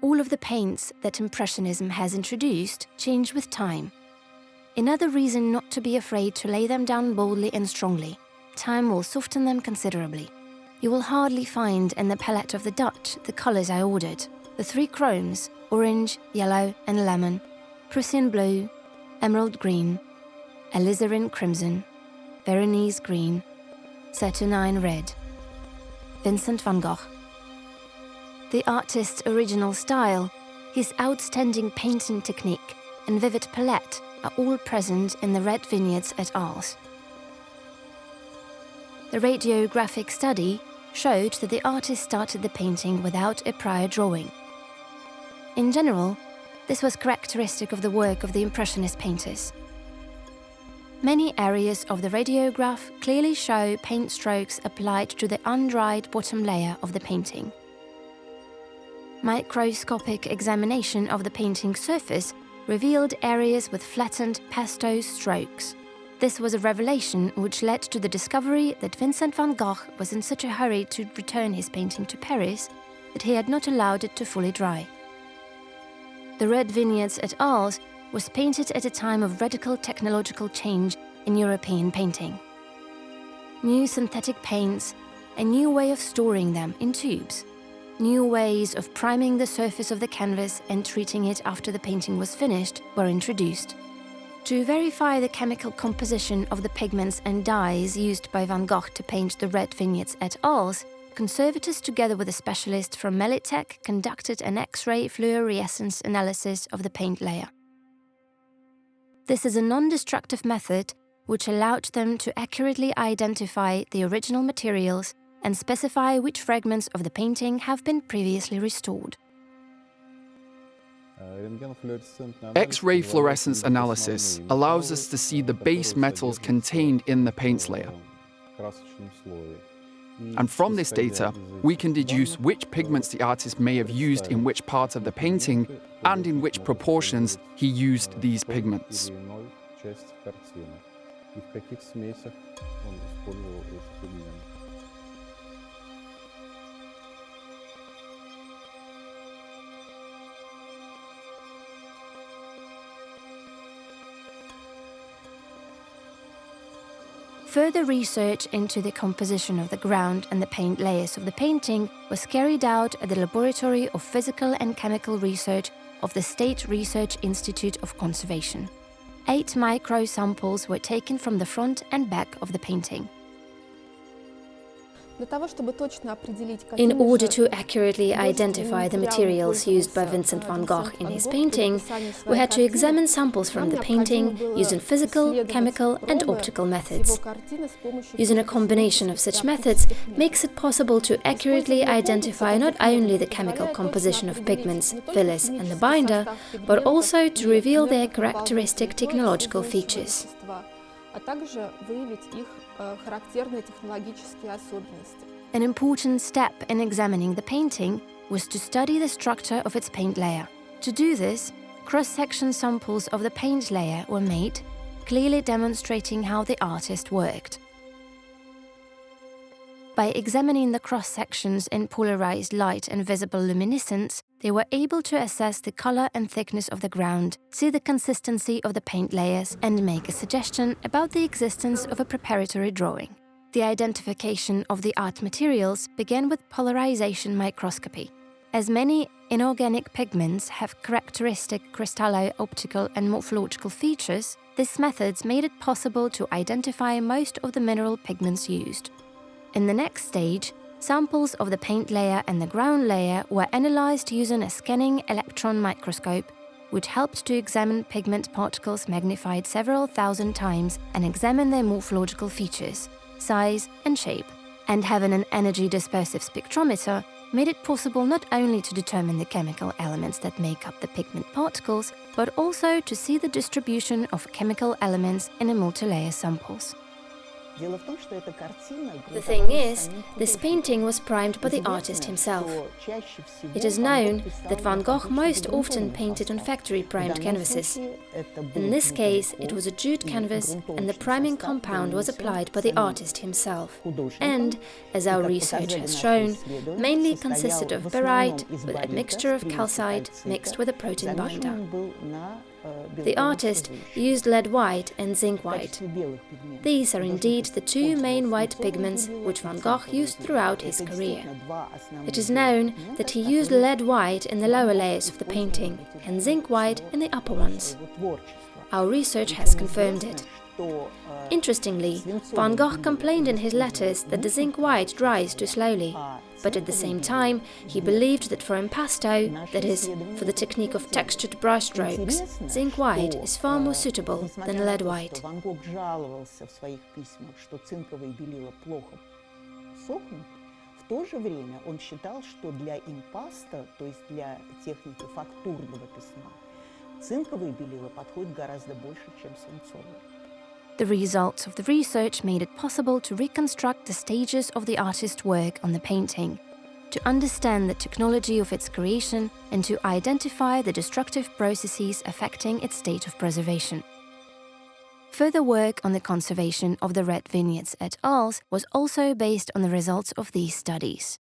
all of the paints that Impressionism has introduced change with time. Another reason not to be afraid to lay them down boldly and strongly. Time will soften them considerably. You will hardly find in the palette of the Dutch the colours I ordered. The 3 chromes, orange, yellow and lemon, Prussian blue, emerald green, alizarin crimson, Veronese green, saturnine red. Vincent van Gogh. The artist's original style, his outstanding painting technique and vivid palette are all present in the Red Vineyards at Arles. The radiographic study showed that the artist started the painting without a prior drawing. In general, this was characteristic of the work of the Impressionist painters. Many areas of the radiograph clearly show paint strokes applied to the undried bottom layer of the painting. Microscopic examination of the painting surface revealed areas with flattened pastel strokes. This was a revelation which led to the discovery that Vincent van Gogh was in such a hurry to return his painting to Paris that he had not allowed it to fully dry. The Red Vineyards at Arles was painted at a time of radical technological change in European painting. New synthetic paints, a new way of storing them in tubes, new ways of priming the surface of the canvas and treating it after the painting was finished were introduced. To verify the chemical composition of the pigments and dyes used by Van Gogh to paint the Red Vineyards at Arles, conservators together with a specialist from Melitech conducted an X-ray fluorescence analysis of the paint layer. This is a non-destructive method which allowed them to accurately identify the original materials and specify which fragments of the painting have been previously restored. X-ray fluorescence analysis allows us to see the base metals contained in the paint layer. And from this data, we can deduce which pigments the artist may have used in which part of the painting and in which proportions he used these pigments. Further research into the composition of the ground and the paint layers of the painting was carried out at the Laboratory of Physical and Chemical Research of the State Research Institute of Conservation. 8 micro samples were taken from the front and back of the painting. In order to accurately identify the materials used by Vincent van Gogh in his painting, we had to examine samples from the painting using physical, chemical and optical methods. Using a combination of such methods makes it possible to accurately identify not only the chemical composition of pigments, fillers and the binder, but also to reveal their characteristic technological features. An important step in examining the painting was to study the structure of its paint layer. To do this, cross-section samples of the paint layer were made, clearly demonstrating how the artist worked. By examining the cross-sections in polarized light and visible luminescence, they were able to assess the color and thickness of the ground, see the consistency of the paint layers, and make a suggestion about the existence of a preparatory drawing. The identification of the art materials began with polarization microscopy. As many inorganic pigments have characteristic crystallo-optical and morphological features, these methods made it possible to identify most of the mineral pigments used. In the next stage, samples of the paint layer and the ground layer were analyzed using a scanning electron microscope, which helped to examine pigment particles magnified several thousand times and examine their morphological features, size and shape. And having an energy dispersive spectrometer made it possible not only to determine the chemical elements that make up the pigment particles, but also to see the distribution of chemical elements in a multi-layer samples. The thing is, this painting was primed by the artist himself. It is known that Van Gogh most often painted on factory-primed canvases. In this case, it was a jute canvas and the priming compound was applied by the artist himself. And, as our research has shown, mainly consisted of barite with a mixture of calcite mixed with a protein binder. The artist used lead white and zinc white. These are indeed the two main white pigments which Van Gogh used throughout his career. It is known that he used lead white in the lower layers of the painting and zinc white in the upper ones. Our research has confirmed it. Interestingly, Van Gogh complained in his letters that the zinc white dries too slowly, but at the same time he believed that for impasto, that is, for the technique of textured brush strokes, zinc white is far more suitable than lead white. В то же время он считал, что для импаста, то есть для техники фактурного письма, цинковые белила подходят гораздо больше, чем свинцовые. The results of the research made it possible to reconstruct the stages of the artist's work on the painting, to understand the technology of its creation, and to identify the destructive processes affecting its state of preservation. Further work on the conservation of the red vineyards at Arles was also based on the results of these studies.